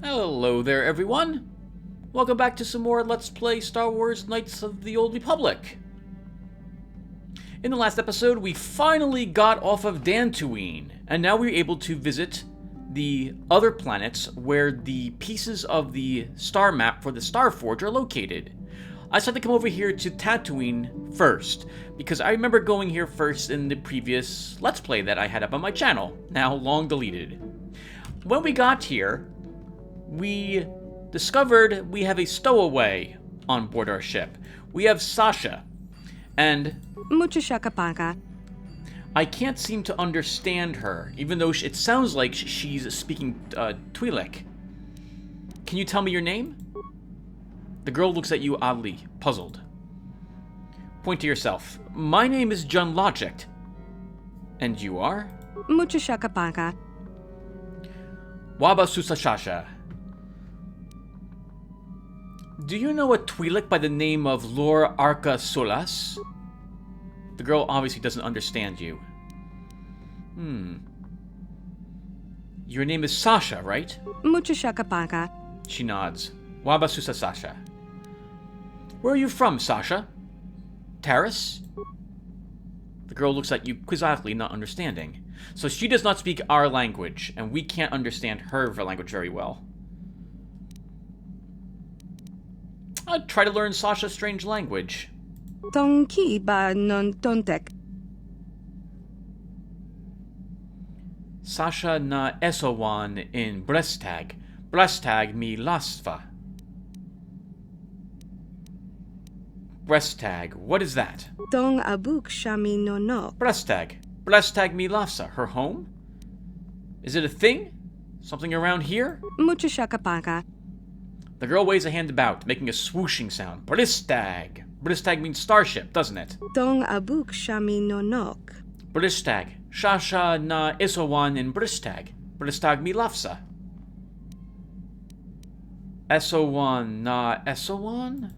Hello there, everyone! Welcome back to some more Let's Play Star Wars Knights of the Old Republic. In the last episode, we finally got off of Dantooine, and now we're able to visit the other planets where the pieces of the star map for the Star Forge are located. I decided to come over here to Tatooine first, because I remember going here first in the previous Let's Play that I had up on my channel, now long deleted. When we got here, we discovered we have a stowaway on board our ship. We have Sasha, and I can't seem to understand her, even though it sounds like she's speaking Twi'lek. Can you tell me your name? The girl looks at you oddly, puzzled. Point to yourself. My name is John Logic. And you are? Waba Susashasha. Do you know a Twi'lek by the name of Lor Arca Solas? The girl obviously doesn't understand you. Your name is Sasha, right? She nods. Waba Susashasha. Where are you from, Sasha? Taris? The girl looks at you quizzically, not understanding. So she does not speak our language, and we can't understand her language very well. I'd try to learn Sasha's strange language. Sasha na esowan in Brestag. Brestag mi lastva. Brestag, what is that? Brestag. Brestag mi lafsa, her home? Is it a thing? Something around here? The girl waves a hand about, making a swooshing sound. Bristag. Bristag means starship, doesn't it? Bristag. Shasha na esowan in Bristag. Bristag mi lafsa. Esowan na esowan?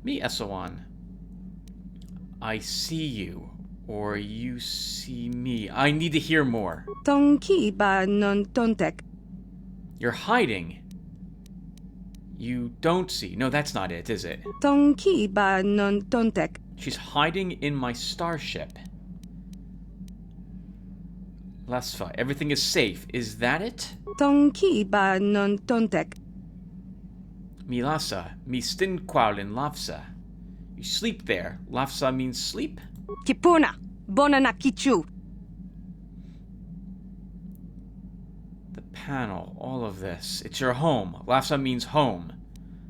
Mi esowan. I see you. Or you see me. I need to hear more. You're hiding. You don't see. No, that's not it, is it? She's hiding in my starship. Lasfa, everything is safe. Is that it? Milasa, mi stinqualin lafsa. You sleep there. Lafsa means sleep? Kipuna, bonana kichu. The panel, all of this. It's your home. Lafsa means home.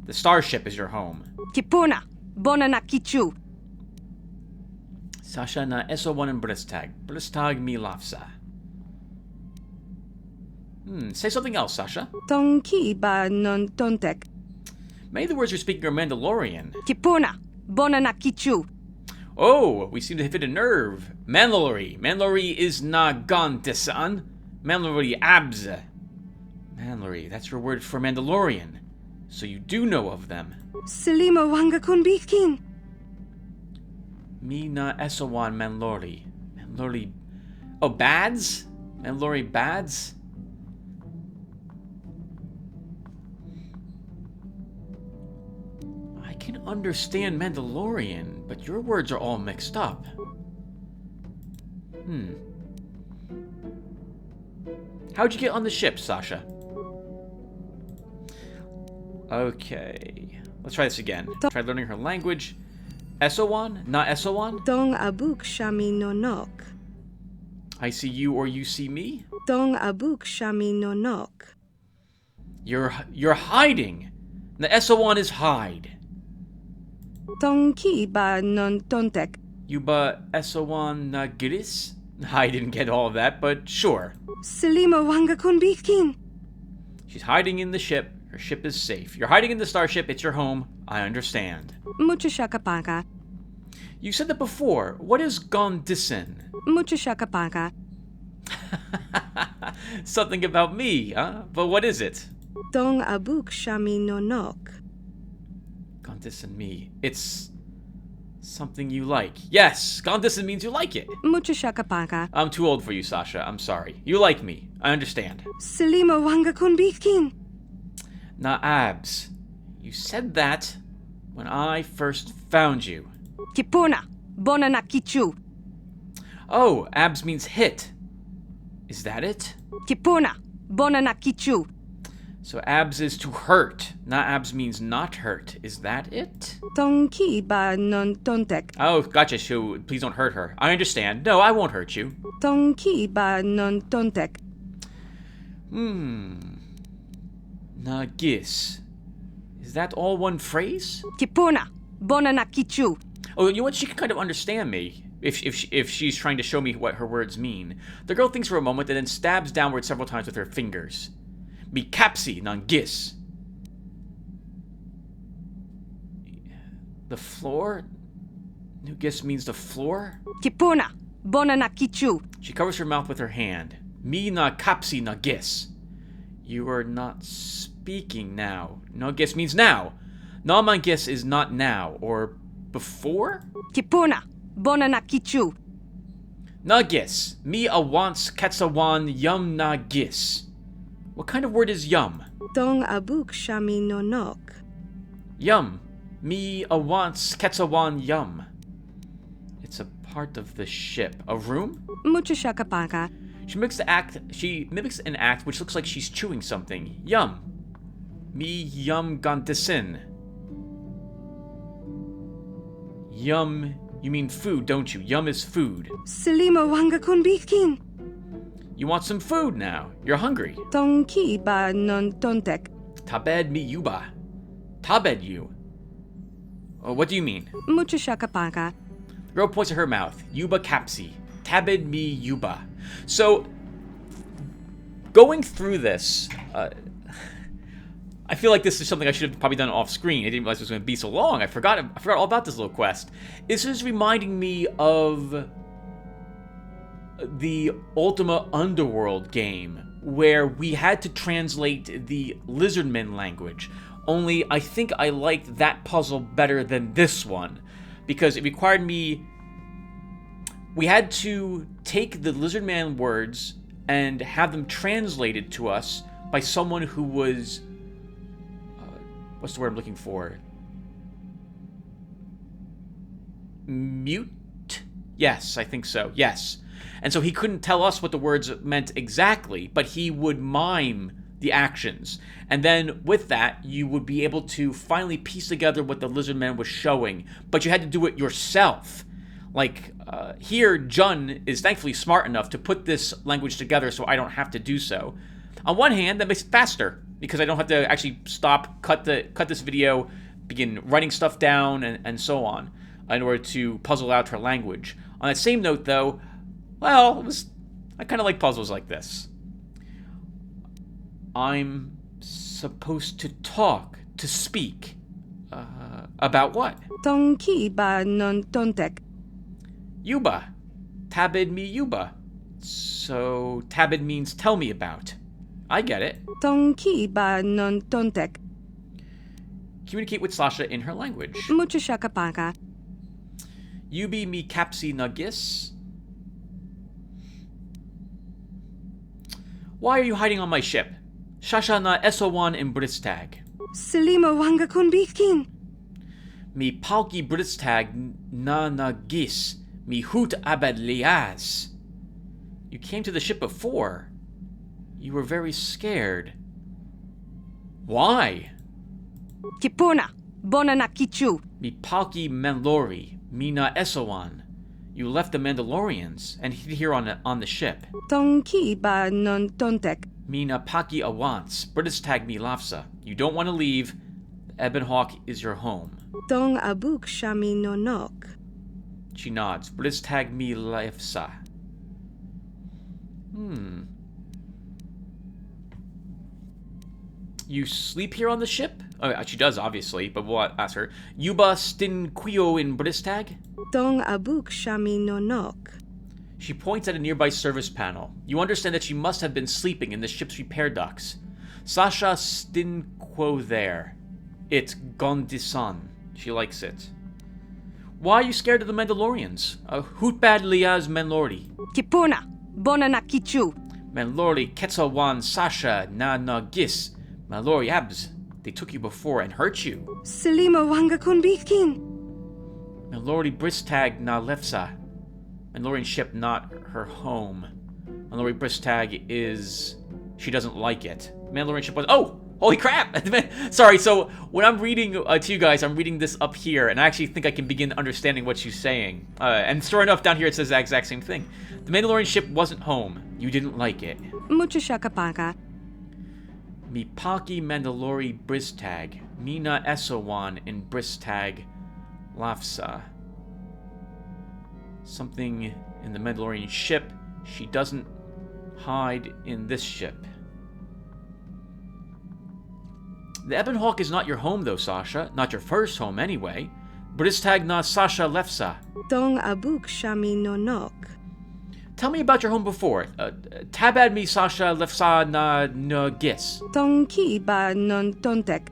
The starship is your home. Kipuna, bonana kichu. Sasha na eso1 in Bristag. Bristag mi lafsa. Say something else, Sasha. Many Many of the words you're speaking are Mandalorian. Kipuna, bonana kichu. Oh, we seem to have hit a nerve. Mandalori. Mandalori is na gantisan. Mandalori abs. Mandalori, that's your word for Mandalorian. So you do know of them. Selima wanga kunbikin. Mi na esawan Mandalori. Mandalori. Oh, bads? Mandalori bads? I can understand Mandalorian, but your words are all mixed up. How'd you get on the ship, Sasha? Okay. Let's try this again. Try learning her language. Esowan? Not Esowan? Dong abuk shami nonok. I see you or you see me? Dong abuk shami nonok. You're hiding. The Esowan is hide. Dong ki ba non tontek. Yuba Esowan na giris? I didn't get all of that, but sure. Selima wanga kunbikin. She's hiding in the ship. Her ship is safe. You're hiding in the starship. It's your home. I understand. Muchashakapaka. You said that before. What is Gondisin? Muchashakapaka. Something about me, huh? But what is it? Dong abuk shami nonok. Gondisin me. It's Something you like. Yes, Gondisan means you like it. Mucha shakapaka. I'm too old for you, Sasha. I'm sorry. You like me. I understand. Salima wanga kunbikin. Na abs. You said that when I first found you. Kipuna. Bona na kichu. Oh, abs means hit. Is that it? Kipuna. Bona na kichu. So abs is to hurt. Na abs means not hurt. Is that it? Tonki ba non tontek. Oh, gotcha. So please don't hurt her. I understand. No, I won't hurt you. Tonki ba non tontek. Na gis. Is that all one phrase? Kipuna. Bona na kichu. Oh, you know what? She can kind of understand me if she's trying to show me what her words mean. The girl thinks for a moment and then stabs downward several times with her fingers. Mi capsi non gis. The floor? New gis means the floor? Kipuna. Bona na kichu. She covers her mouth with her hand. Mi na capsi na gis. You are not speaking now. No gis means now. Na man gis is not now or before? Kipuna. Bona na kichu. Na gis. Mi awants ketsawan yum na gis. What kind of word is yum? Tong abuk shami no nok. Yum. Mi awants ketsawan yum. It's a part of the ship. A room? Mucha shakapaka. She mimics an act which looks like she's chewing something. Yum. Mi yum gantisin. Yum, you mean food, don't you? Yum is food. Salima wanga kunbikin. You want some food now. You're hungry. Tonki ba non tontek. Tabed mi yuba. Tabed you. Oh, what do you mean? Mucha shakapaka. The girl points at her mouth. Yuba capsi. Tabed mi yuba. So, going through this, I feel like this is something I should have probably done off screen. I didn't realize it was going to be so long. I forgot all about this little quest. This is reminding me of the Ultima Underworld game, where we had to translate the Lizardmen language. Only I think I liked that puzzle better than this one, because it required me... We had to take the Lizardman words and have them translated to us by someone who was... what's the word I'm looking for? Mute? Yes, I think so. Yes. And so he couldn't tell us what the words meant exactly, but he would mime the actions. And then with that, you would be able to finally piece together what the Lizardman was showing. But you had to do it yourself. Like, here, Jun is thankfully smart enough to put this language together so I don't have to do so. On one hand, that makes it faster, because I don't have to actually stop, cut this video, begin writing stuff down, and so on, in order to puzzle out her language. On that same note, though, well, I kind of like puzzles like this. I'm supposed to talk, to speak. About what? Tonki ba non tontek. Yuba. Tabid mi yuba. So, tabid means tell me about. I get it. Tonki ba non tontek. Communicate with Sasha in her language. Mucha shakapaka. Yubi mi capsi nagis. Why are you hiding on my ship? Shasha na esowan in Bristag. Salima wanga kunbikin. Mi palki Bristag na nagis. Mi hut abad liaz. You came to the ship before. You were very scared. Why? Kipuna. Bona na kichu. Mi palki Mandalori. Mina esowan. You left the Mandalorians and hid here on the ship. Tonki ba non tontek. Mina paki awants. Bristag mi lafsa. You don't want to leave. Ebon Hawk is your home. Tong abuk shami no nok. She nods. Bristag mi lafsa. You sleep here on the ship? Oh, she does, obviously, but we'll ask her. Yuba stin quio in Bristag? Tong abuk shami no nok. She points at a nearby service panel. You understand that she must have been sleeping in the ship's repair docks. Sasha stin quo there. It's gondisan. She likes it. Why are you scared of the Mandalorians? Hutbad liaz Menlori. Kipuna, bona na kichu. Menlori Ketsawan Sasha na gis. Menlori abs. They took you before and hurt you. Selima wanga kunbikin. Menlori Bristag na lefsa. Mandalorian ship not her home. Menlori Bristag is... she doesn't like it. Mandalorian ship was... oh! Holy crap! Sorry, so when I'm reading to you guys, I'm reading this up here, and I actually think I can begin understanding what she's saying. And sure enough, down here it says the exact same thing. The Mandalorian ship wasn't home. You didn't like it. Mucha shakapaka. Mipaki Mandalori Bristag. Mina Esowan in Bristag Lafsa. Something in the Mandalorian ship. She doesn't hide in this ship. The Ebon Hawk is not your home, though, Sasha. Not your first home, anyway. Bristag na Sasha Lefsa. Tong abuk shami nonok. Tell me about your home before. Tabad mi Sasha Lefsa na gis. Tong ki ba non tontek.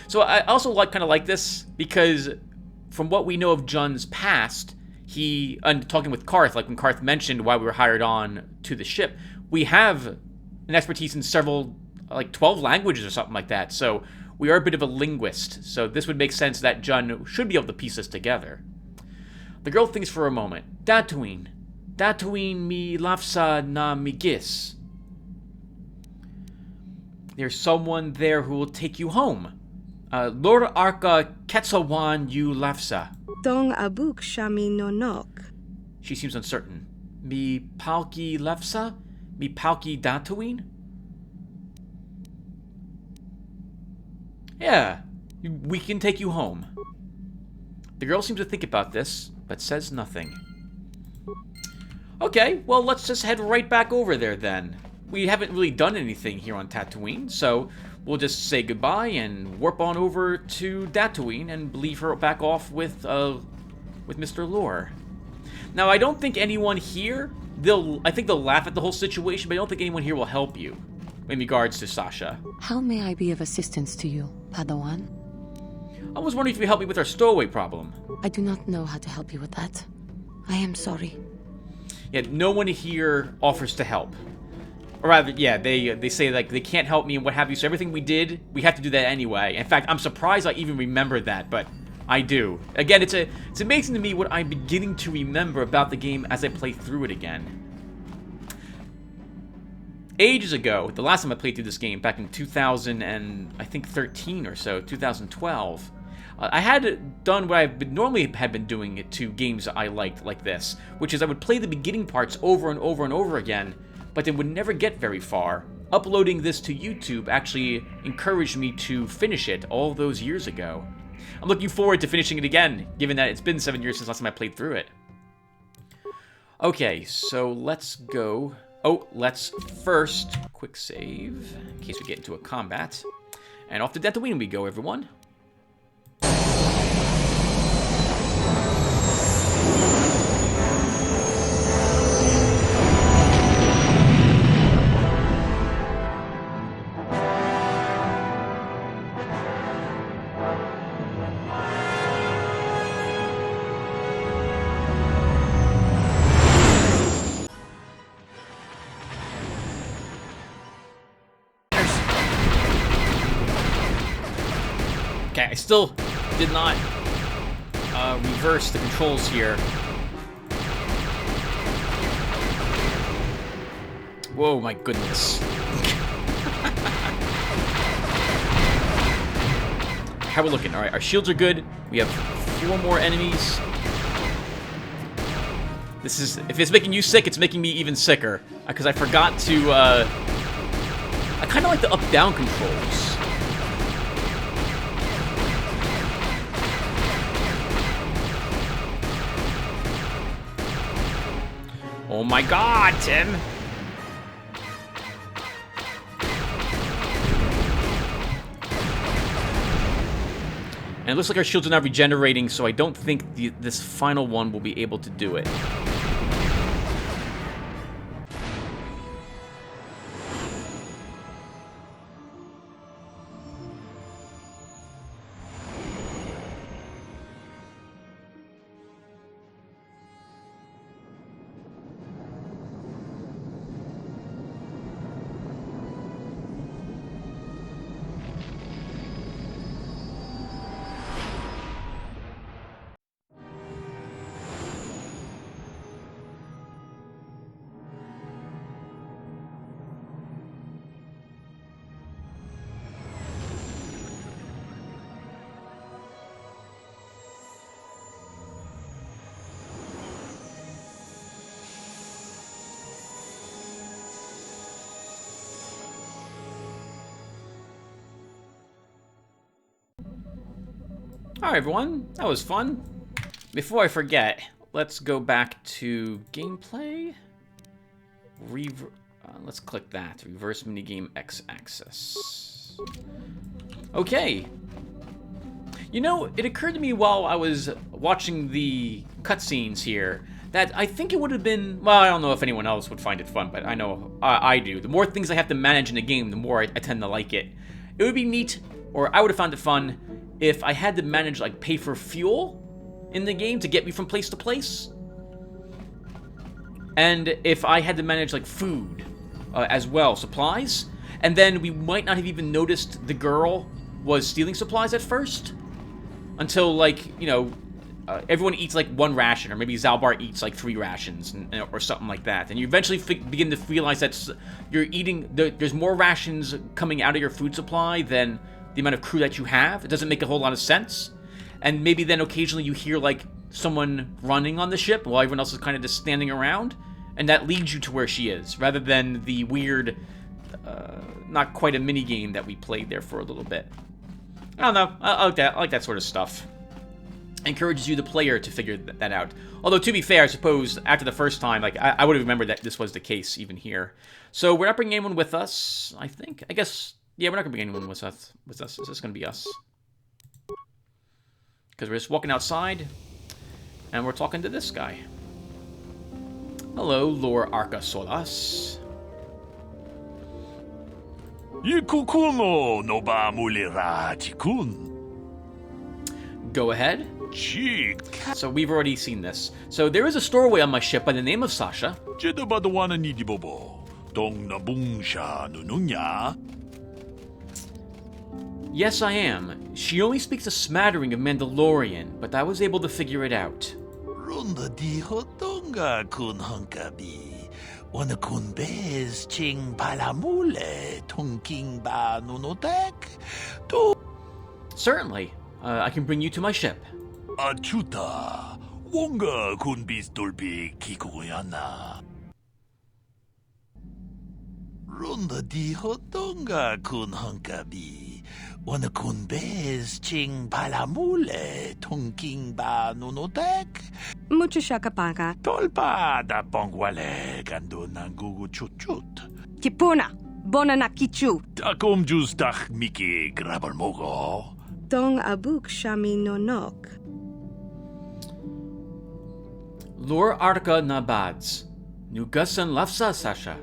So I also kind of like this, because from what we know of Jun's past, and talking with Karth, like when Karth mentioned why we were hired on to the ship, we have an expertise in several, like 12 languages or something like that, so we are a bit of a linguist, so this would make sense that Jun should be able to piece this together. The girl thinks for a moment. Datuin mi lafsa na mi gis. There's someone there who will take you home. Lord Arca Ketsawan you lafsa. Tong abuk shami nonok. She seems uncertain. Mi palki lefsa? Mi palki Datuin? Yeah, we can take you home. The girl seems to think about this, but says nothing. Okay, well, let's just head right back over there then. We haven't really done anything here on Tatooine, so we'll just say goodbye and warp on over to Tatooine and leave her back off with Mr. Lore. Now, I don't think anyone here, I think they'll laugh at the whole situation, but I don't think anyone here will help you in regards to Sasha. How may I be of assistance to you, Padawan? I was wondering if you could help me with our stowaway problem. I do not know how to help you with that. I am sorry. Yeah, no one here offers to help. Or rather, yeah, they say, like, they can't help me and what have you, so everything we did, we have to do that anyway. In fact, I'm surprised I even remembered that, but I do. Again, it's amazing to me what I'm beginning to remember about the game as I play through it again. Ages ago, the last time I played through this game, back in 2013 or so, 2012, I had done what I normally had been doing to games I liked like this, which is I would play the beginning parts over and over and over again, but then would never get very far. Uploading this to YouTube actually encouraged me to finish it all those years ago. I'm looking forward to finishing it again, given that it's been 7 years since last time I played through it. Okay, so let's go. Oh, let's first quick save, in case we get into a combat. And off to Tatooine we go, everyone. Okay, I still did not reverse the controls here. Whoa, my goodness. How are we looking? Alright, our shields are good. We have 4 more enemies. This is, if it's making you sick, it's making me even sicker. Because I forgot to, I kind of like the up-down controls. Oh my god, Tim! And it looks like our shields are now regenerating, so I don't think this final one will be able to do it. Alright, everyone. That was fun. Before I forget, let's go back to gameplay. Let's click that. Reverse minigame X-axis. Okay. You know, it occurred to me while I was watching the cutscenes here that I think it would have been... Well, I don't know if anyone else would find it fun, but I know I do. The more things I have to manage in a game, the more I tend to like it. It would be neat, or I would have found it fun, if I had to manage, like, pay for fuel in the game to get me from place to place. And if I had to manage, like, food as well, supplies. And then we might not have even noticed the girl was stealing supplies at first. Until, like, you know, everyone eats, like, one ration. Or maybe Zalbar eats, like, 3 rations. Or something like that. And you eventually begin to realize that you're eating... There's more rations coming out of your food supply than the amount of crew that you have. It doesn't make a whole lot of sense. And maybe then occasionally you hear, like, someone running on the ship while everyone else is kind of just standing around. And that leads you to where she is. Rather than the weird... not quite a mini-game that we played there for a little bit. I don't know. I like that. I like that sort of stuff. Encourages you, the player, to figure that out. Although, to be fair, I suppose, after the first time, like, I would have remembered that this was the case, even here. So, we're not bringing anyone with us, I think. I guess, yeah, we're not going to bring anyone with us. It's just going to be us. Because we're just walking outside, and we're talking to this guy. Hello, Lord Arca Solas. Ikukuno noba mulira tikun. Go ahead. So we've already seen this. So there is a stowaway on my ship by the name of Sasha. Jedabadawana nidibobo. Dong nabungsha nununya. Yes, I am. She only speaks a smattering of Mandalorian, but I was able to figure it out. Runda di hotonga kun hunkabi. Wana kun bez ching palamule tongking ba nunotek. To Certainly. I can bring you to my ship. achuta. Wonga kun bis dolpi kikoyana. Runda di hotonga kun hunkabi. Wana kun bez ching palamule tongking ba nunotek. Mucho shakapaka. Tolpa da pongwale kando nangugu chut. Kipuna. Bona na kichu. Takom jus tak miki grabalmogo. Dong abuk shami nonok. Lor Arca Nabads. Nugasan Lafsa Sasha.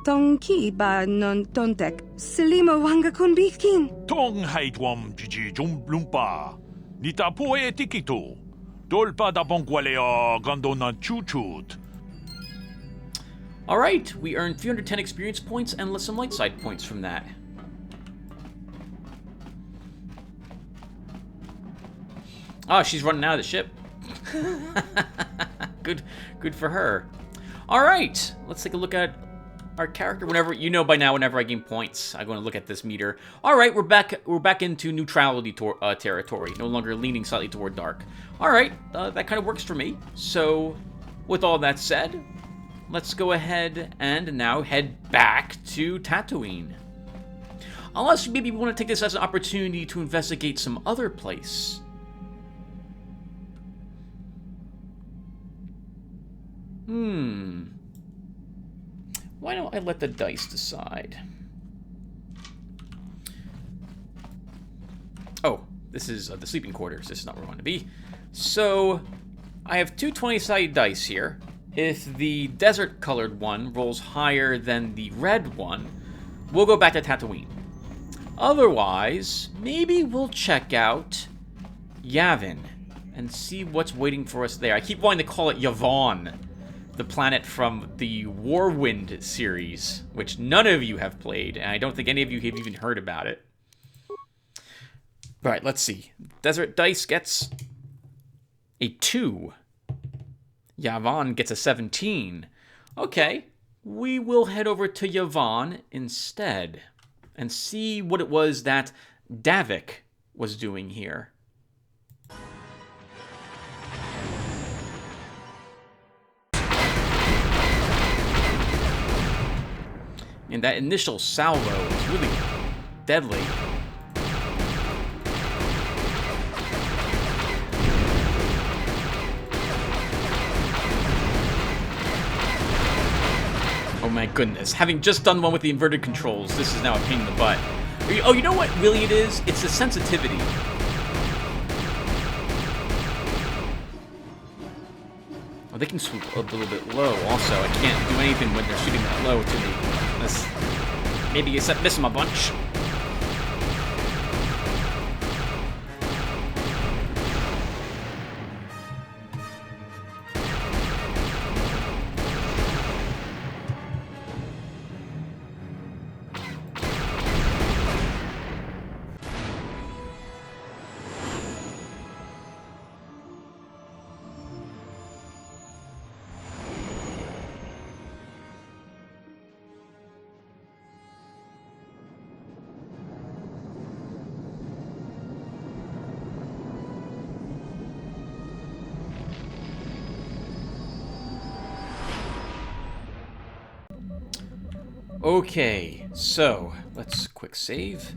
Dong ki ba non tontek. Silima wanga kun bikin. Tong haitwam jiji jumblumpa. Nitapoe tikito. Tolpa da pongwale o gando na chuchut. Alright, we earned 310 experience points and some light side points from that. Oh, she's running out of the ship. Good for her. Alright, let's take a look at our character. Whenever, you know by now, whenever I gain points, I'm going to look at this meter. Alright, we're back into neutrality territory. No longer leaning slightly toward dark. Alright, that kind of works for me. So, with all that said, let's go ahead and now head back to Tatooine. Unless maybe we want to take this as an opportunity to investigate some other place. Why don't I let the dice decide? Oh, this is the sleeping quarters. This is not where I want to be. So, I have two 20-sided dice here. If the desert-colored one rolls higher than the red one, we'll go back to Tatooine. Otherwise, maybe we'll check out Yavin and see what's waiting for us there. I keep wanting to call it Yavon, the planet from the Warwind series, which none of you have played, and I don't think any of you have even heard about it. Alright, let's see. Desert Dice gets a 2. Yavon gets a 17. Okay, we will head over to Yavon instead and see what it was that Davik was doing here. And that initial salvo is really deadly. Oh my goodness. Having just done one with the inverted controls, this is now a pain in the butt. Oh, you know what really it is? It's the sensitivity. Oh, they can swoop a little bit low also. I can't do anything when they're shooting that low to me. Maybe you miss them a bunch. Okay, so let's quick save.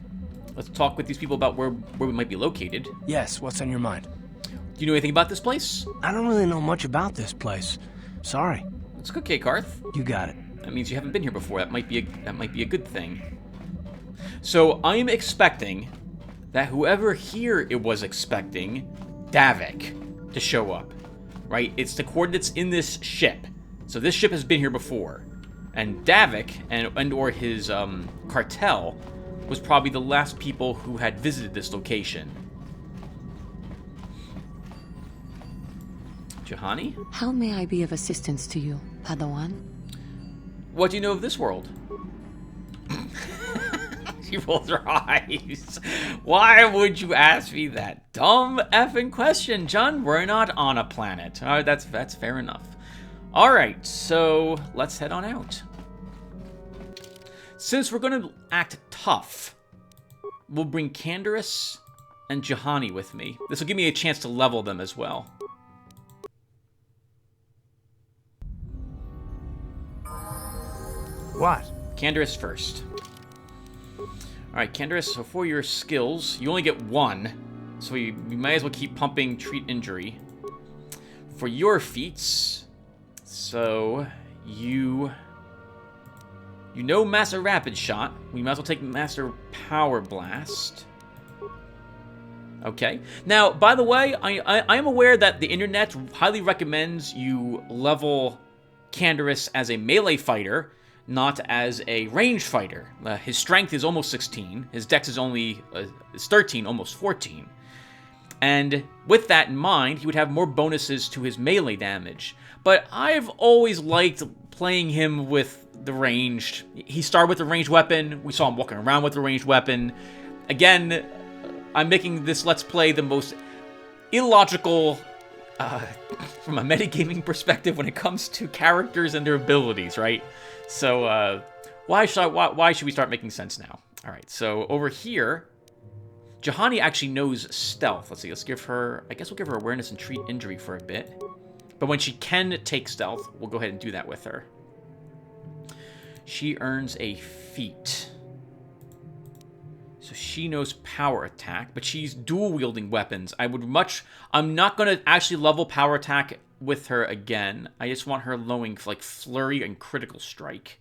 Let's talk with these people about where we might be located. Yes, what's on your mind? Do you know anything about this place? I don't really know much about this place. Sorry. It's okay, Karth. You got it. That means you haven't been here before. That might be a good thing. So I'm expecting that whoever here it was expecting Davik to show up, right? It's the coordinates in this ship. So this ship has been here before. And Davik and or his cartel was probably the last people who had visited this location. Juhani? How may I be of assistance to you, Padawan? What do you know of this world? She rolls her eyes. Why would you ask me that dumb effing question, John? We're not on a planet. All right, that's fair enough. All right, so let's head on out. Since we're going to act tough, we'll bring Candaris and Juhani with me. This will give me a chance to level them as well. What? Candaris first. Alright, Candaris, so for your skills, you only get one. So you might as well keep pumping treat injury. For your feats, so you know Master Rapid Shot. We might as well take Master Power Blast. Okay. Now, by the way, I am aware that the internet highly recommends you level Candaris as a melee fighter, not as a ranged fighter. His strength is almost 16. His dex is only is 13, almost 14. And with that in mind, he would have more bonuses to his melee damage. But I've always liked playing him with the ranged. He started with the ranged weapon. We saw him walking around with the ranged weapon. Again, I'm making this Let's Play the most illogical from a metagaming perspective when it comes to characters and their abilities, right? So why should we start making sense now? All right, so over here, Juhani actually knows stealth. Let's see, let's give her, I guess we'll give her awareness and treat injury for a bit. But when she can take stealth, we'll go ahead and do that with her. She earns a feat. So she knows power attack, but she's dual wielding weapons. I'm not going to actually level power attack with her again. I just want her lowering like flurry and critical strike.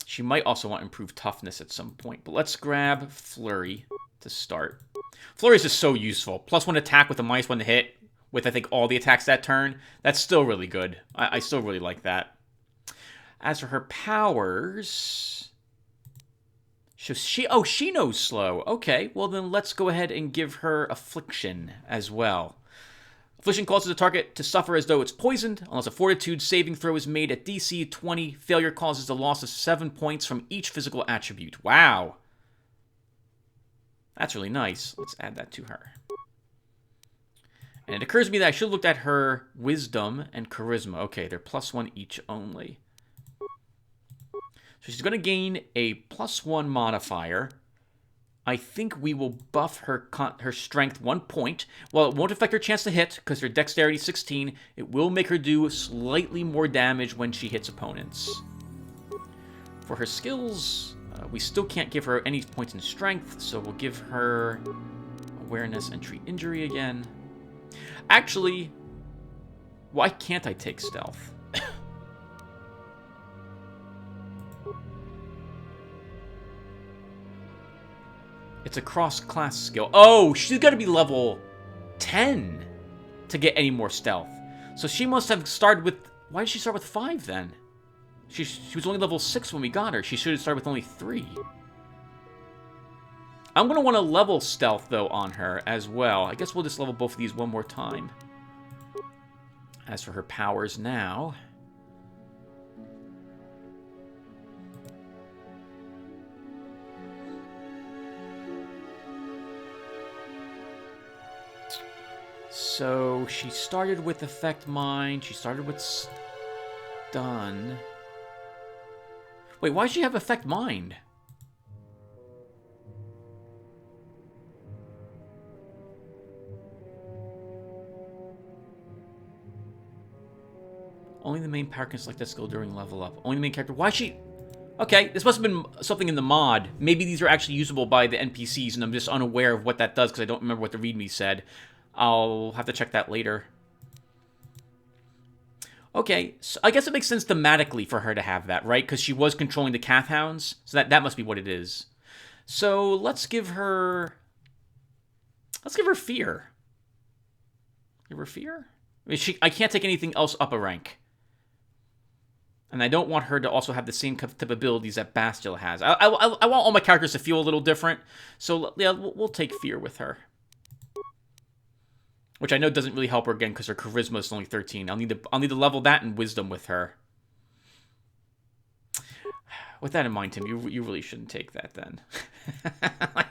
She might also want improved toughness at some point, but let's grab flurry to start. Flurry is just so useful. +1 attack with a -1 to hit with, I think, all the attacks that turn. That's still really good. I still really like that. As for her powers, so she knows slow. Okay, well then let's go ahead and give her affliction as well. Affliction causes the target to suffer as though it's poisoned, unless a fortitude saving throw is made at DC 20. Failure causes the loss of 7 points from each physical attribute. Wow. That's really nice. Let's add that to her. And it occurs to me that I should have looked at her wisdom and charisma. Okay, they're +1 each only. So she's going to gain a +1 modifier. I think we will buff her strength 1 point. While it won't affect her chance to hit, because her dexterity is 16, it will make her do slightly more damage when she hits opponents. For her skills, we still can't give her any points in strength, so we'll give her awareness and treat injury again. Actually, why can't I take stealth? It's a cross-class skill. Oh, she's got to be level 10 to get any more stealth. So she must have started with... Why did she start with 5 then? She was only level 6 when we got her. She should have started with only 3. I'm going to want to level stealth, though, on her as well. I guess we'll just level both of these one more time. As for her powers now... So, she started with Affect Mind, she started with Stun. Wait, why does she have Affect Mind? Only the main power can select that skill during level up. Only the main character. Why is she... Okay, this must have been something in the mod. Maybe these are actually usable by the NPCs, and I'm just unaware of what that does because I don't remember what the README said. I'll have to check that later. Okay, so I guess it makes sense thematically for her to have that, right? Because she was controlling the Cath Hounds, so that must be what it is. So let's give her... Let's give her Fear. Give her Fear? I mean, I can't take anything else up a rank. And I don't want her to also have the same type of abilities that Bastila has. I want all my characters to feel a little different. So yeah, we'll take Fear with her. Which I know doesn't really help her again because her charisma is only 13. I'll need to level that and wisdom with her. With that in mind, Tim, you really shouldn't take that then.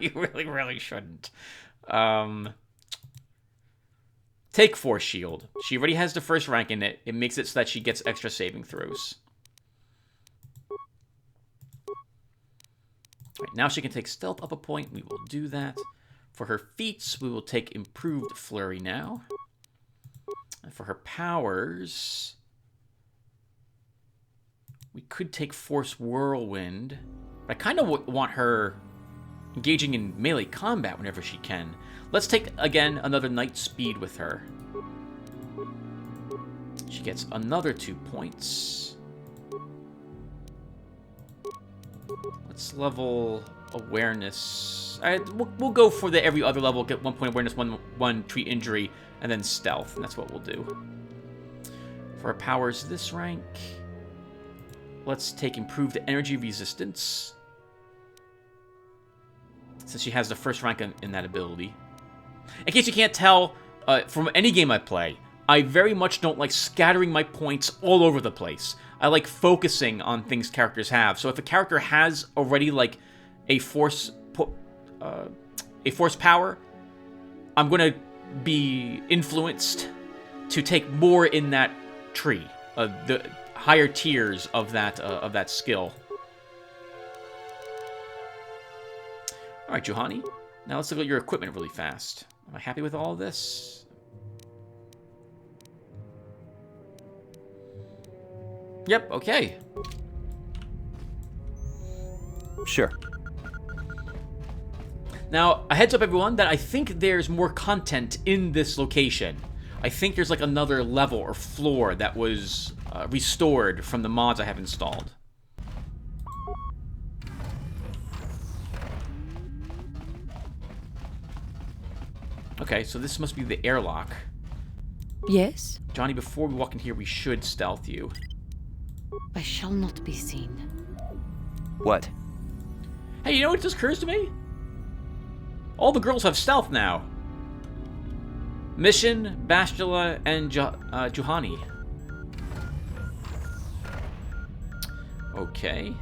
You really shouldn't. Take Force Shield. She already has the first rank in it. It makes it so that she gets extra saving throws. Right, now she can take Stealth up a point. We will do that. For her feats, we will take Improved Flurry now. And for her powers, we could take Force Whirlwind. But I kind of want her engaging in melee combat whenever she can. Let's take, again, another Knight Speed with her. She gets another 2 points. Let's level Awareness. We'll go for the every other level, get 1 point awareness, one treat injury, and then stealth, and that's what we'll do. For our powers this rank, let's take improved energy resistance, since she has the first rank in that ability. In case you can't tell, from any game I play, I very much don't like scattering my points all over the place. I like focusing on things characters have. So if a character has already like a force power, I'm going to be influenced to take more in that tree, the higher tiers of that skill. All right, Juhani. Now let's look at your equipment really fast. Am I happy with all of this? Yep. Okay. Sure. Now, a heads up, everyone, that I think there's more content in this location. I think there's like another level or floor that was restored from the mods I have installed. Okay, so this must be the airlock. Yes? Johnny, before we walk in here, we should stealth you. I shall not be seen. What? Hey, you know what just occurs to me? All the girls have stealth now. Mission, Bastila, and Juhani. Okay.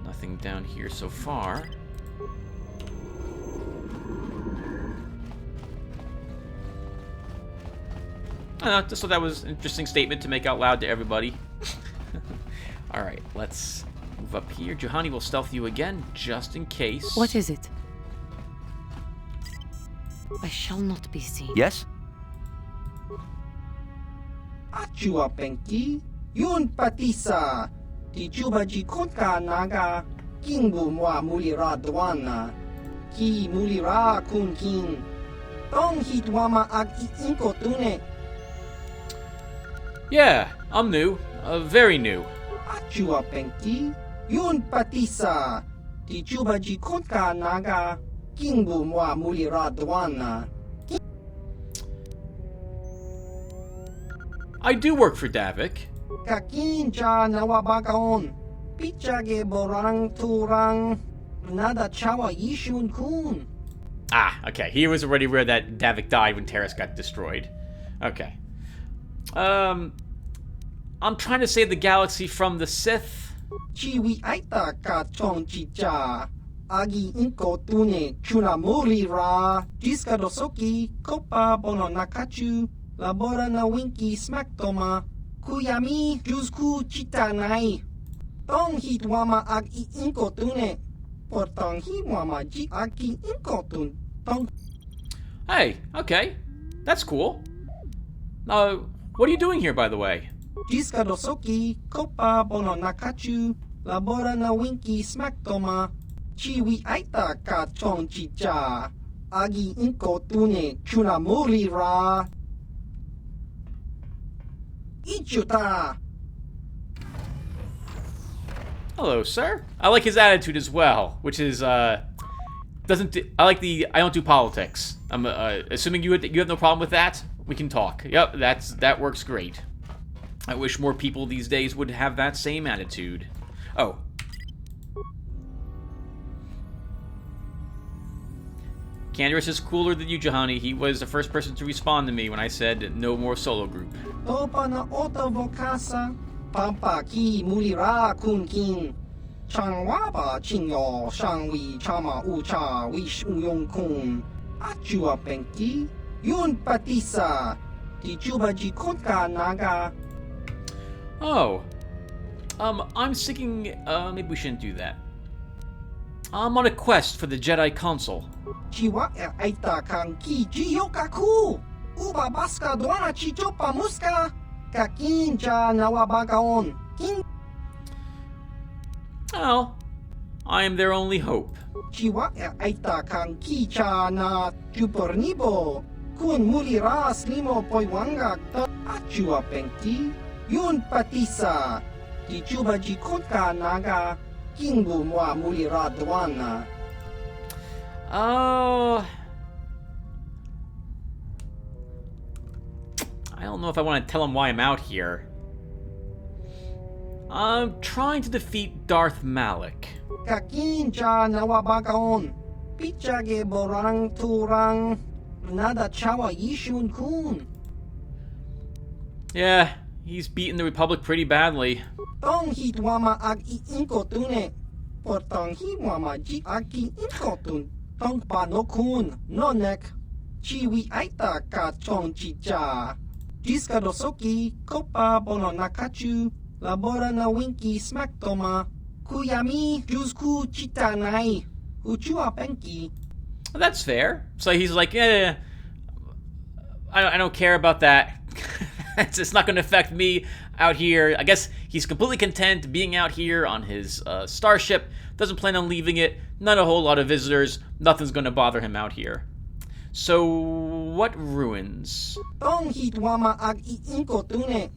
Nothing down here so far. Just thought that was an interesting statement to make out loud to everybody. Alright, let's move up here. Juhani will stealth you again, just in case. What is it? I shall not be seen. Yes? Achua Penki, Yun Patisa, Tichuba Jikonka Naga, Kingu Mwa Mulira Dwana, Ki Mulira Kun King, Tong hitwama ag iinko tune. Yeah, I'm new. Very new. Achua penki. Yun patisa. Di chuba ji konka naga. Kingbu mwa mulira dwana. I do work for Davik. Kakinja nawabagaon. Pichage borang turang. Nada chawa yishun kun. Ah, okay. He was already aware that Davik died when Taris got destroyed. Okay. I'm trying to save the galaxy from the Sith. Chiwi aita ka chong chicha. Agi inko tune chuna muri ra. Jiska dosoki kopa bono nakachu. Labora na winki smaktoma. Kuyami jusku chita nai. Tong hitwama ag inko tune. Portong hitwama ji agi inko tun. Tong. Hey, okay. That's cool. What are you doing here, by the way? Jiska dosoki kopa bono nakachu. Labora na winki smaktoma. Chiwi aita ka chong chicha. Agi inko tune chuna muri ra. Ichuta. Hello, sir. I like his attitude as well, which is, I don't do politics. I'm, assuming you have no problem with that, we can talk. Yep, that works great. I wish more people these days would have that same attitude. Oh. Candaris is cooler than you, Jahani. He was the first person to respond to me when I said no more solo group. Topa na oto vokasa. Pampa ki mulira kun kin. Changwaba chinyo shangwi chama ucha wish uyong kun. Achua penki. Yun patisa. Di juba ji konka naga. Oh. I'm seeking, maybe we shouldn't do that. I'm on a quest for the Jedi Council. Chiwa aita kan ki jiyokaku. Uba baska doana chichopa muska. Kakinja nawabagaon. King. Oh. I am their only hope. Chiwa aita kan kicha na chupornibo. Kun mulira slimo poiwanga ta achua penki. Yun patisa. Di chuba ji konka naga. Kingbu mwa mulira dwana. Oh. I don't know if I want to tell him why I'm out here. I'm trying to defeat Darth Malak. Kakinja nawabagaon. Pichage borang turang. Nada chawa yishun kun. Yeah, he's beaten the Republic pretty badly. Tong hitwama ag iinko tune. Portong hitwama ji agi inko tun. Tong pa no kun. Nonek. Chiwi aita ka chong chicha. Jiska dosoki kopa bono nakachu. Labora na winki smaktoma. Kuyami jusku chita nai. Uchua penki. That's fair. So he's like, yeah, I don't care about that. It's not going to affect me out here. I guess he's completely content being out here on his starship. Doesn't plan on leaving it. Not a whole lot of visitors. Nothing's going to bother him out here. So, what ruins? Tong hitwama ag iinko tune.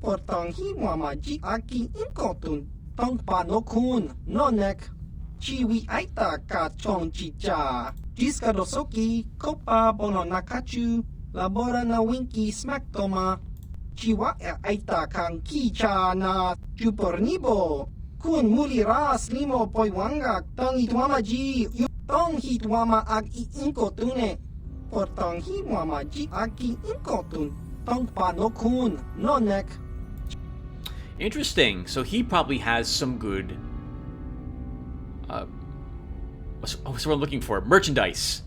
Portong hitwama ji agi inko tun. Tong pa no kun. Nonek. Chiwi aita ka chong chicha. Jiska dosoki kopa bono nakachu. Labora na winki smaktoma. Chiwa aita kan kicha na chupornibo. Kun mulira slimo poiwanga. Tong hitwama ji. Tong hitwama ag iinko tune. Portong hitwama ji agi inko tun. Tong pa no kun. Nonek. Interesting. So he probably has some good... what's what I'm looking for? Merchandise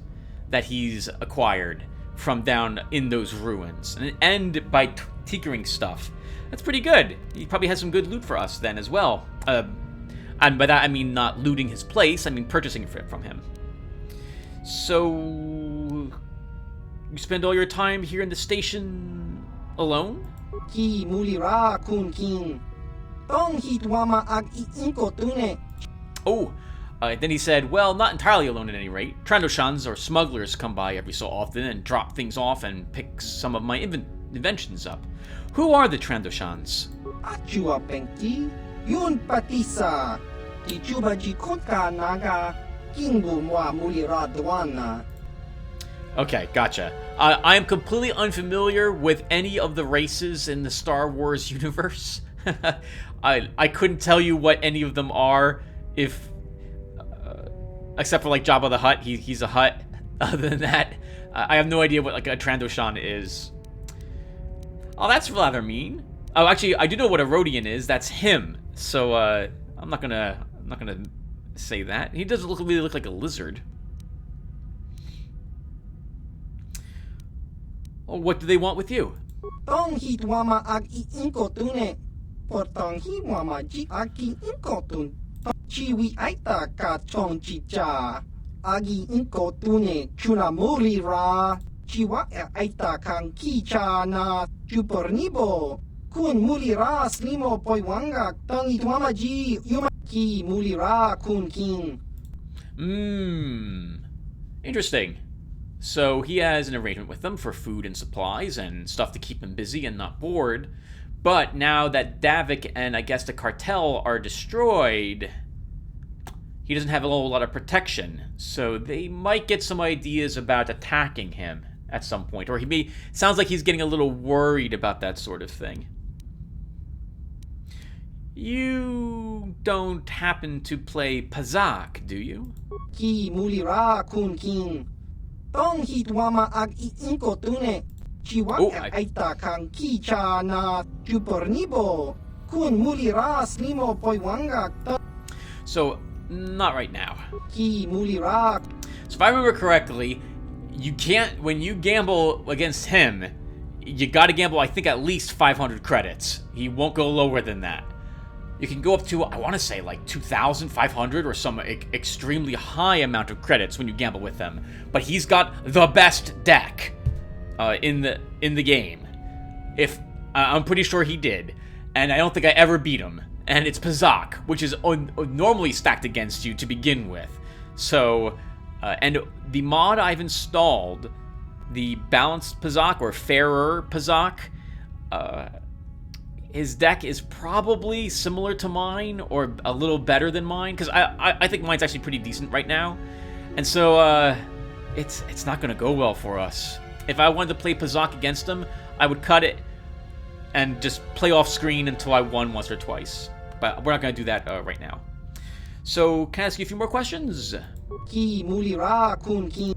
that he's acquired from down in those ruins. And by tinkering stuff. That's pretty good. He probably has some good loot for us then as well. And by that I mean not looting his place, I mean purchasing it from him. So... you spend all your time here in the station alone? Ki mulira kun kin. Tong hitwama ag iinko tune. Oh, Then he said, well, not entirely alone at any rate. Trandoshans or smugglers come by every so often and drop things off and pick some of my inventions up. Who are the Trandoshans? Achua Penki, Yun Patisa, Tichubaji Konka Naga, Kingu Mwa Mulira Dwana. Okay, gotcha. I am completely unfamiliar with any of the races in the Star Wars universe. I couldn't tell you what any of them are, if except for like Jabba the Hutt. He's a Hutt. Other than that, I have no idea what like a Trandoshan is. Oh, that's rather mean. Oh, actually, I do know what a Rodian is. That's him. So I'm not gonna say that. He doesn't really look like a lizard. Oh, what do they want with you? Tong hit wama ag iinkotune. Portong hi wama ji aki inkotun. Chiwi aita ka chong chicha. Agi inkotune chunamuri ra. Chiwa aita kang kicha na chupornibo. Kun mulira slimo poiwanga. Tong hit wama ji yumaki mulira kun king. Interesting. So he has an arrangement with them for food and supplies and stuff to keep him busy and not bored. But now that Davik and I guess the cartel are destroyed, he doesn't have a whole lot of protection. So they might get some ideas about attacking him at some point. Or sounds like he's getting a little worried about that sort of thing. You don't happen to play Pazak, do you? Ki mulira kun king. Tong hit wama ag iinkotune. Chiwa aita kang kicha na chupornibo. Kun mulira slimo poiwanga. So, not right now. Ki mulira. So if I remember correctly, you can't, when you gamble against him, you gotta gamble, I think, at least 500 credits. He won't go lower than that. You can go up to, I want to say, like 2,500 or some extremely high amount of credits when you gamble with them. But he's got the best deck in the game. I'm pretty sure he did, and I don't think I ever beat him. And it's Pazak, which is normally stacked against you to begin with. So, and the mod I've installed, the balanced Pazak or fairer Pazak, his deck is probably similar to mine or a little better than mine, because I think mine's actually pretty decent right now. And so it's not going to go well for us. If I wanted to play Pazak against him, I would cut it and just play off screen until I won once or twice. But we're not going to do that right now. So can I ask you a few more questions? Ki mulira kun king.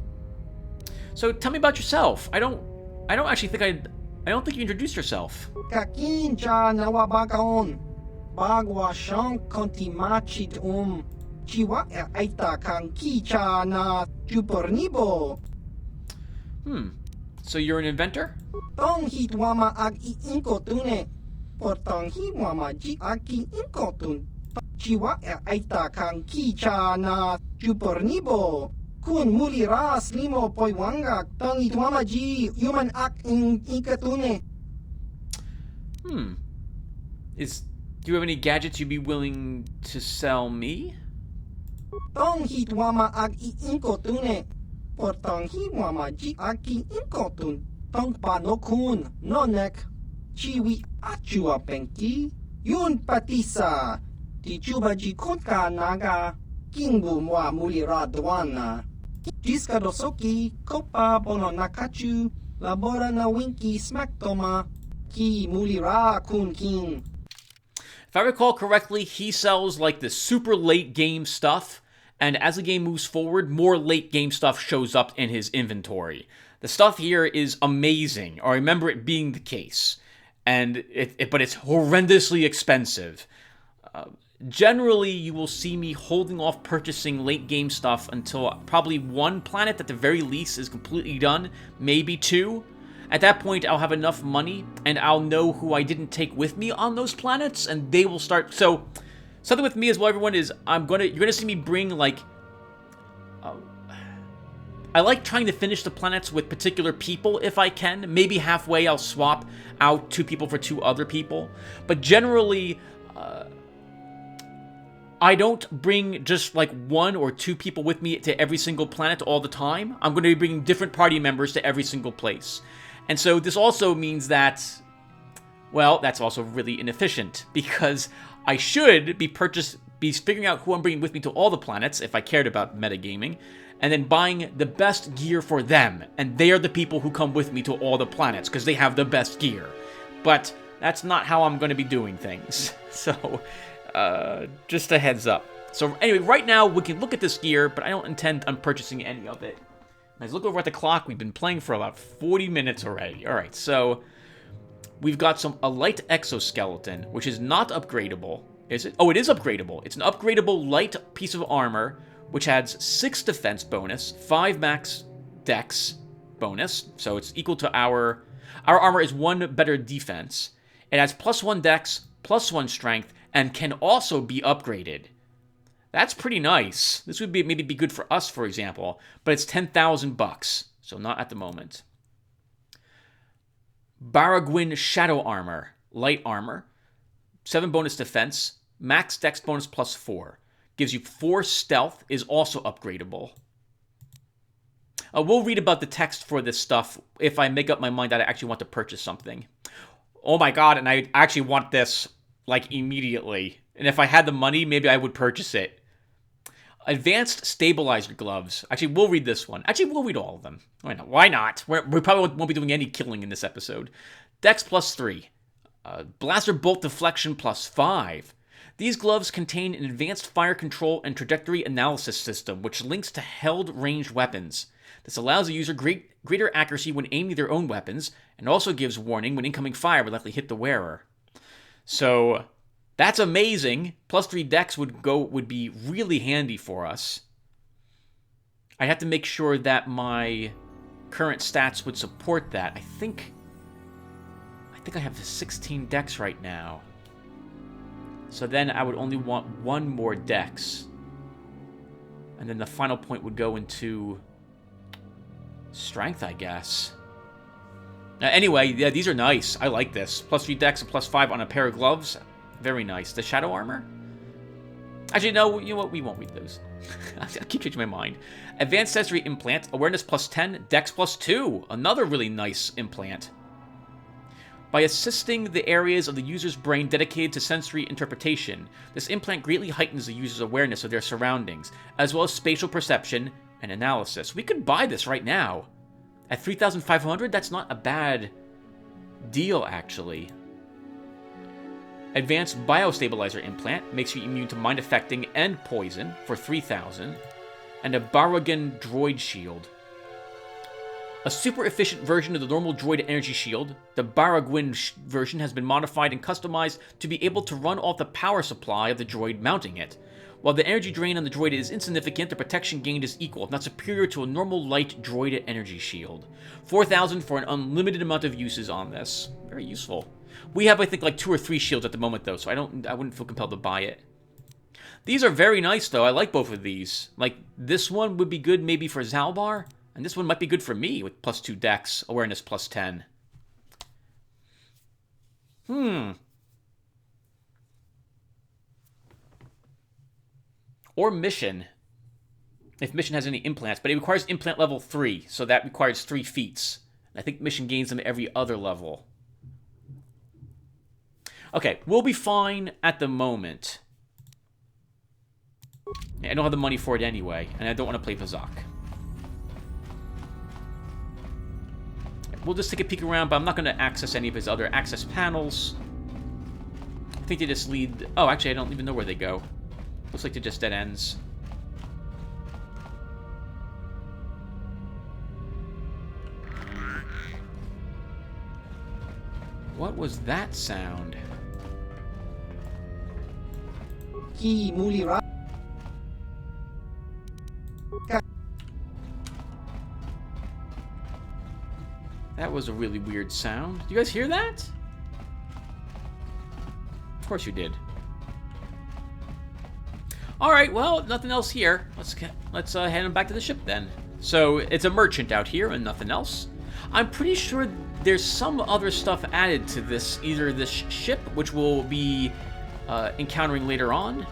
So tell me about yourself. I don't think you introduced yourself. Kakinja nawabagaon. Bagwa shank konti machit Chiwa aita kang kicha na chupornibo. So you're an inventor? Tong hit wama ag iinkotune. Portong hi wama ji aki inkotun. Chiwa aita kang kicha na chupornibo. Kun mulira slimo poiwanga. Tong hit wama ji human ak inkatune. Do you have any gadgets you'd be willing to sell me? Tong hit wama ag iinkotune. Portong hi wama ji aki inkotun. Tong panokun nonek. Chiwi achua penki. Yun patisa. Tichuba ji konka naga. Kingu mwa mulira dwana. Jiska dosoki. Kopa bono nakachu. Labora na winki smaktoma. Ki mulira kun king. If I recall correctly, he sells like the super late game stuff, and as the game moves forward, more late game stuff shows up in his inventory. The stuff here is amazing. I remember it being the case, but it's horrendously expensive. Generally, you will see me holding off purchasing late game stuff until probably one planet at the very least is completely done, maybe two. At that point, I'll have enough money, and I'll know who I didn't take with me on those planets, and they will start. So, something with me as well, everyone, is you're gonna see me bring like. I like trying to finish the planets with particular people if I can. Maybe halfway I'll swap out 2 people for 2 other people, but generally, I don't bring just like 1 or 2 people with me to every single planet all the time. I'm going to be bringing different party members to every single place. And so this also means that, well, that's also really inefficient, because I should be figuring out who I'm bringing with me to all the planets if I cared about metagaming, and then buying the best gear for them. And they are the people who come with me to all the planets because they have the best gear. But that's not how I'm going to be doing things. So, just a heads up. So anyway, right now we can look at this gear, but I don't intend on purchasing any of it. As I look over at the clock, we've been playing for about 40 minutes already. All right, so we've got a light exoskeleton, which is not upgradable. Is it? Oh, it is upgradable. It's an upgradable light piece of armor, which adds 6 defense bonus, 5 max dex bonus. So it's equal to our armor is 1 better defense. It has +1 dex, +1 strength, and can also be upgraded. That's pretty nice. This would maybe be good for us, for example, but it's $10,000, so not at the moment. Baragwin Shadow Armor, light armor, 7 bonus defense, max dex bonus +4. Gives you 4 stealth, is also upgradable. We'll read about the text for this stuff if I make up my mind that I actually want to purchase something. Oh my god, and I actually want this, like, immediately. And if I had the money, maybe I would purchase it. Advanced Stabilizer Gloves. Actually, we'll read this one. Actually, we'll read all of them. Why not? We probably won't be doing any killing in this episode. Dex +3. Blaster Bolt Deflection +5. These gloves contain an advanced fire control and trajectory analysis system, which links to held ranged weapons. This allows the user greater accuracy when aiming their own weapons, and also gives warning when incoming fire would likely hit the wearer. So that's amazing. +3 dex would be really handy for us. I have to make sure that my current stats would support that. I think I have 16 dex right now. So then I would only want 1 more dex. And then the final point would go into strength, I guess. Anyway, yeah, these are nice. I like this. +3 dex and +5 on a pair of gloves. Very nice. The shadow armor? Actually, no, you know what? We won't read those. I keep changing my mind. Advanced sensory implant. Awareness +10. Dex +2. Another really nice implant. By assisting the areas of the user's brain dedicated to sensory interpretation, this implant greatly heightens the user's awareness of their surroundings, as well as spatial perception and analysis. We could buy this right now. At 3,500, that's not a bad deal, actually. Advanced Biostabilizer Implant makes you immune to mind affecting and poison for 3,000. And a Baragan Droid Shield. A super efficient version of the normal droid energy shield, the Baragwin version has been modified and customized to be able to run off the power supply of the droid mounting it. While the energy drain on the droid is insignificant, the protection gained is equal, if not superior, to a normal light droid energy shield. 4,000 for an unlimited amount of uses on this. Very useful. We have, I think, like 2 or 3 shields at the moment, though, so I wouldn't feel compelled to buy it. These are very nice, though. I like both of these. Like, this one would be good maybe for Zalbar. And this one might be good for me with +2 dex, awareness +10. Or mission. If mission has any implants. But it requires implant level 3, so that requires 3 feats. I think mission gains them every other level. Okay, we'll be fine at the moment. I don't have the money for it anyway, and I don't want to play Vazak. We'll just take a peek around, but I'm not going to access any of his other access panels. I think they just lead... Oh, actually, I don't even know where they go. Looks like they're just dead ends. What was that sound? That was a really weird sound. Do you guys hear that? Of course you did. All right, well, nothing else here. Let's head on back to the ship then. So it's a merchant out here and nothing else. I'm pretty sure there's some other stuff added to this, either this ship, which we'll be encountering later on,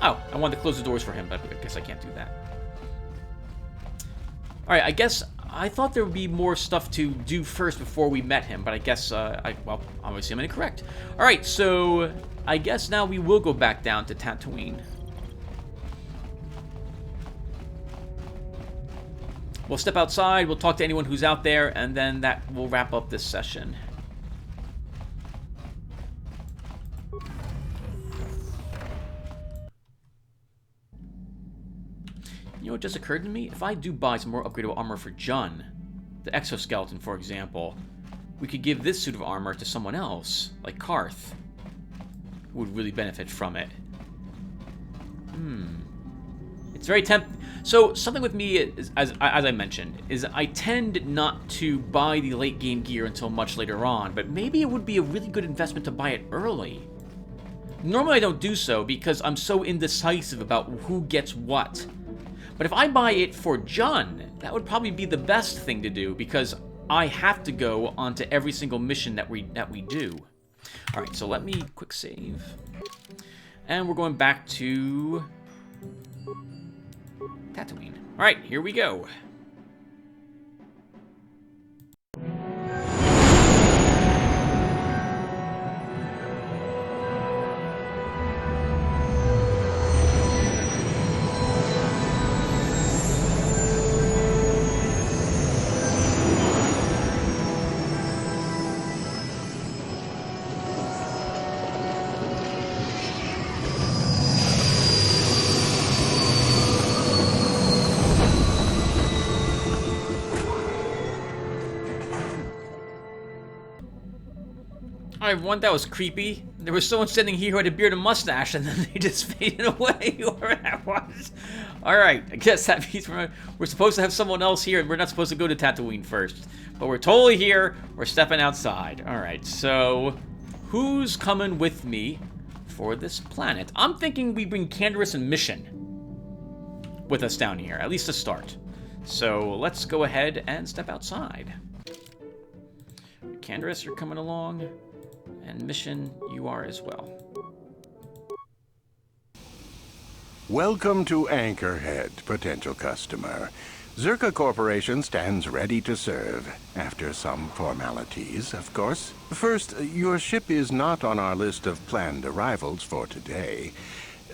Oh, I wanted to close the doors for him, but I guess I can't do that. Alright, I guess I thought there would be more stuff to do first before we met him, but I guess, well, obviously I'm incorrect. Alright, so I guess now we will go back down to Tatooine. We'll step outside, we'll talk to anyone who's out there, and then that will wrap up this session. You know what just occurred to me? If I do buy some more upgradable armor for Jun, the exoskeleton, for example, we could give this suit of armor to someone else, like Karth, who would really benefit from it. It's very tempting. So, something with me, is, as I mentioned, is I tend not to buy the late game gear until much later on, but maybe it would be a really good investment to buy it early. Normally I don't do so because I'm so indecisive about who gets what. But if I buy it for Jun, that would probably be the best thing to do because I have to go onto every single mission that we do. Alright, so let me quick save. And we're going back to Tatooine. Alright, here we go. Alright, everyone, that was creepy. There was someone sitting here who had a beard and mustache, and then they just faded away, whoever that was. Alright, I guess that means we're supposed to have someone else here, and we're not supposed to go to Tatooine first. But we're totally here, we're stepping outside. Alright, so who's coming with me for this planet? I'm thinking we bring Candaris and Mission with us down here, at least to start. So let's go ahead and step outside. Candaris, you're coming along. And Mission, you are as well. Welcome to Anchorhead, potential customer. Zerka Corporation stands ready to serve, after some formalities, of course. First, your ship is not on our list of planned arrivals for today.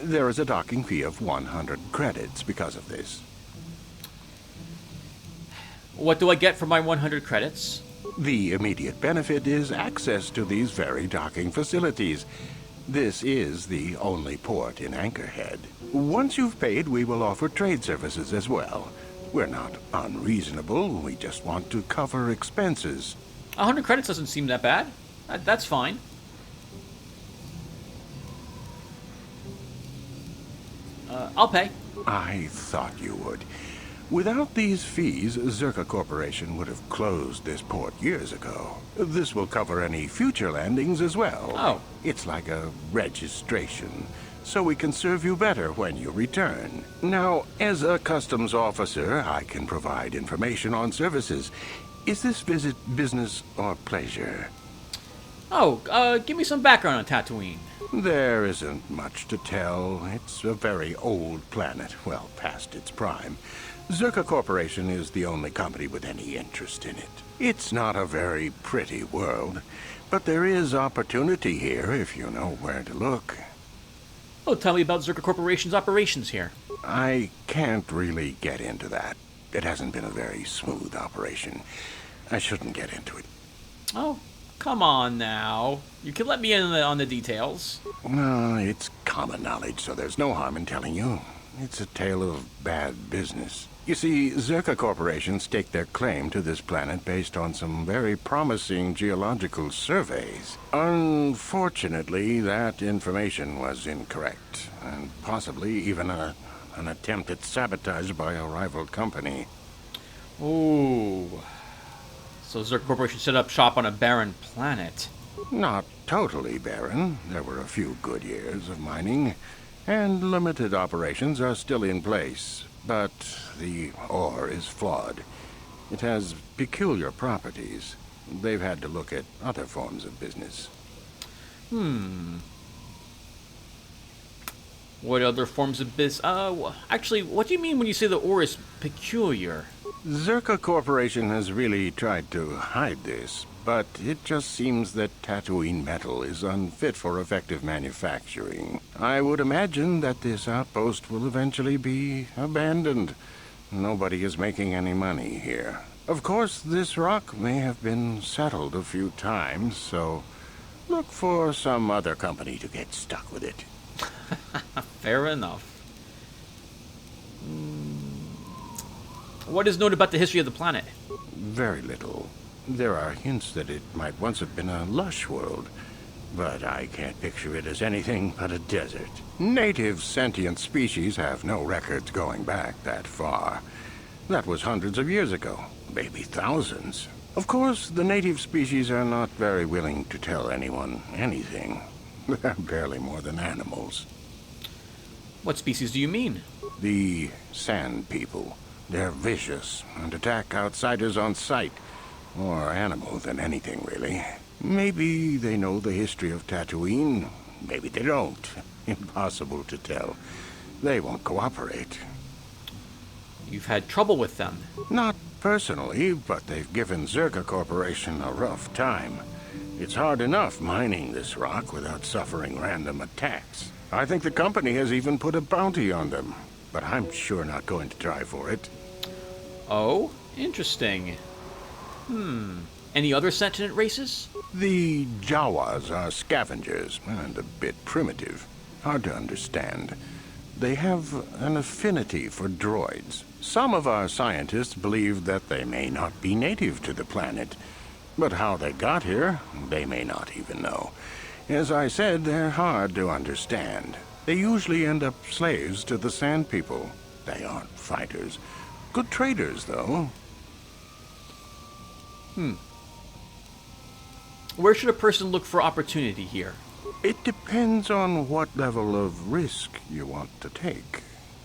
There is a docking fee of 100 credits because of this. What do I get for my 100 credits? The immediate benefit is access to these very docking facilities. This is the only port in Anchorhead. Once you've paid, we will offer trade services as well. We're not unreasonable, we just want to cover expenses. 100 credits doesn't seem that bad. That's fine. I'll pay. I thought you would. Without these fees, Zerka Corporation would have closed this port years ago. This will cover any future landings as well. Oh. It's like a registration, so we can serve you better when you return. Now, as a customs officer, I can provide information on services. Is this visit business or pleasure? Oh, give me some background on Tatooine. There isn't much to tell. It's a very old planet, well past its prime. Zerka Corporation is the only company with any interest in it. It's not a very pretty world, but there is opportunity here if you know where to look. Oh, tell me about Zerka Corporation's operations here. I can't really get into that. It hasn't been a very smooth operation. I shouldn't get into it. Oh, come on now. You can let me in on the details. No, it's common knowledge, so there's no harm in telling you. It's a tale of bad business. You see, Zerka Corporation staked their claim to this planet based on some very promising geological surveys. Unfortunately, that information was incorrect, and possibly even an attempt at sabotage by a rival company. Ooh. So Zerka Corporation set up shop on a barren planet. Not totally barren. There were a few good years of mining, and limited operations are still in place. But the ore is flawed. It has peculiar properties. They've had to look at other forms of business. What other forms of actually, what do you mean when you say the ore is peculiar? Zerka Corporation has really tried to hide this, but it just seems that Tatooine metal is unfit for effective manufacturing. I would imagine that this outpost will eventually be abandoned. Nobody is making any money here. Of course, this rock may have been settled a few times, so look for some other company to get stuck with it. Fair enough. What is known about the history of the planet? Very little. There are hints that it might once have been a lush world, but I can't picture it as anything but a desert. Native sentient species have no records going back that far. That was hundreds of years ago, maybe thousands. Of course, the native species are not very willing to tell anyone anything. They're barely more than animals. What species do you mean? The Sand People. They're vicious and attack outsiders on sight. More animal than anything, really. Maybe they know the history of Tatooine. Maybe they don't. Impossible to tell. They won't cooperate. You've had trouble with them. Not personally, but they've given Zerka Corporation a rough time. It's hard enough mining this rock without suffering random attacks. I think the company has even put a bounty on them, but I'm sure not going to try for it. Oh, interesting. Any other sentient races? The Jawas are scavengers, and a bit primitive. Hard to understand. They have an affinity for droids. Some of our scientists believe that they may not be native to the planet, but how they got here, they may not even know. As I said, they're hard to understand. They usually end up slaves to the Sand People. They aren't fighters. Good traders, though. Where should a person look for opportunity here? It depends on what level of risk you want to take.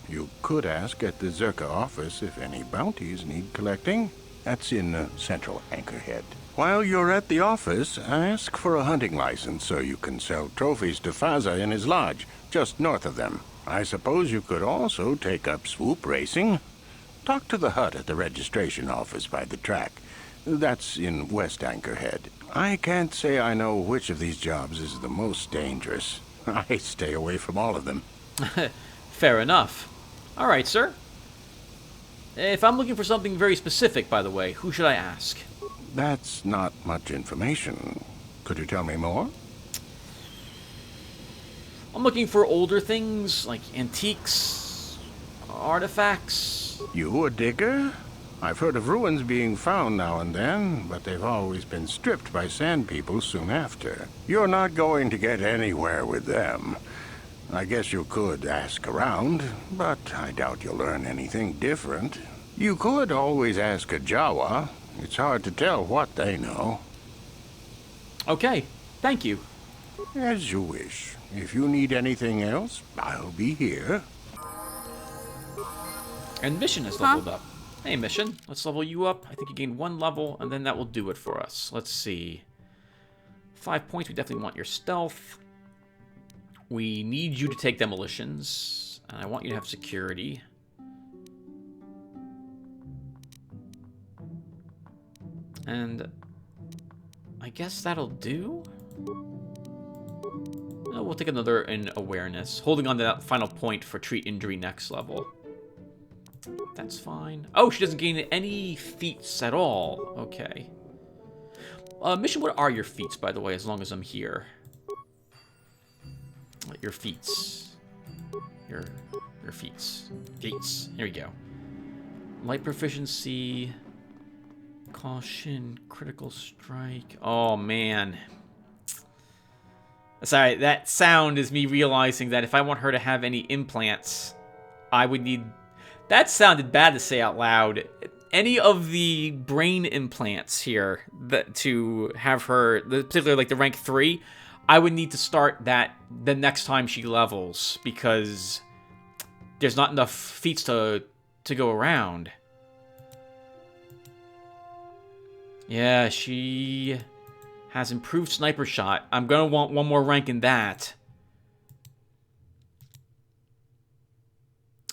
You could ask at the Zerka office if any bounties need collecting. That's in Central Anchorhead. While you're at the office, ask for a hunting license so you can sell trophies to Faza in his lodge, just north of them. I suppose you could also take up swoop racing. Talk to the hut at the registration office by the track. That's in West Anchorhead. I can't say I know which of these jobs is the most dangerous. I stay away from all of them. Fair enough. All right, sir. If I'm looking for something very specific, by the way, who should I ask? That's not much information. Could you tell me more? I'm looking for older things, like antiques, artifacts. You a digger? I've heard of ruins being found now and then, but they've always been stripped by Sand People soon after. You're not going to get anywhere with them. I guess you could ask around, but I doubt you'll learn anything different. You could always ask a Jawa. It's hard to tell what they know. Okay, thank you. As you wish. If you need anything else, I'll be here. And Mission has leveled up. Hey, Mission, let's level you up. I think you gained 1 level, and then that will do it for us. Let's see. 5 points. We definitely want your stealth. We need you to take demolitions. And I want you to have security. And I guess that'll do. No, we'll take another in awareness. Holding on to that final point for treat injury next level. That's fine. Oh, she doesn't gain any feats at all. Okay. Mission, what are your feats, by the way, as long as I'm here? Your feats. Your feats. Gates. Here we go. Light proficiency. Caution. Critical strike. Oh, man. Sorry, that sound is me realizing that if I want her to have any implants, I would need... That sounded bad to say out loud. Any of the brain implants here that to have her, particularly like the rank 3, I would need to start that the next time she levels because there's not enough feats to go around. Yeah, she has improved sniper shot. I'm gonna want 1 more rank in that.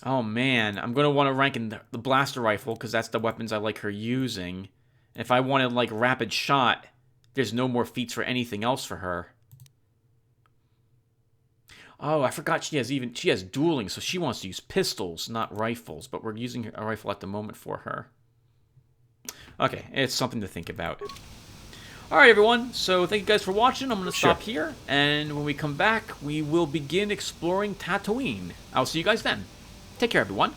Oh, man. I'm going to want to rank in the blaster rifle, because that's the weapons I like her using. And if I wanted, like, rapid shot, there's no more feats for anything else for her. Oh, I forgot she has dueling, so she wants to use pistols, not rifles. But we're using a rifle at the moment for her. Okay, it's something to think about. Alright, everyone. So thank you guys for watching. I'm going to stop here. And when we come back, we will begin exploring Tatooine. I'll see you guys then. Take care, everyone.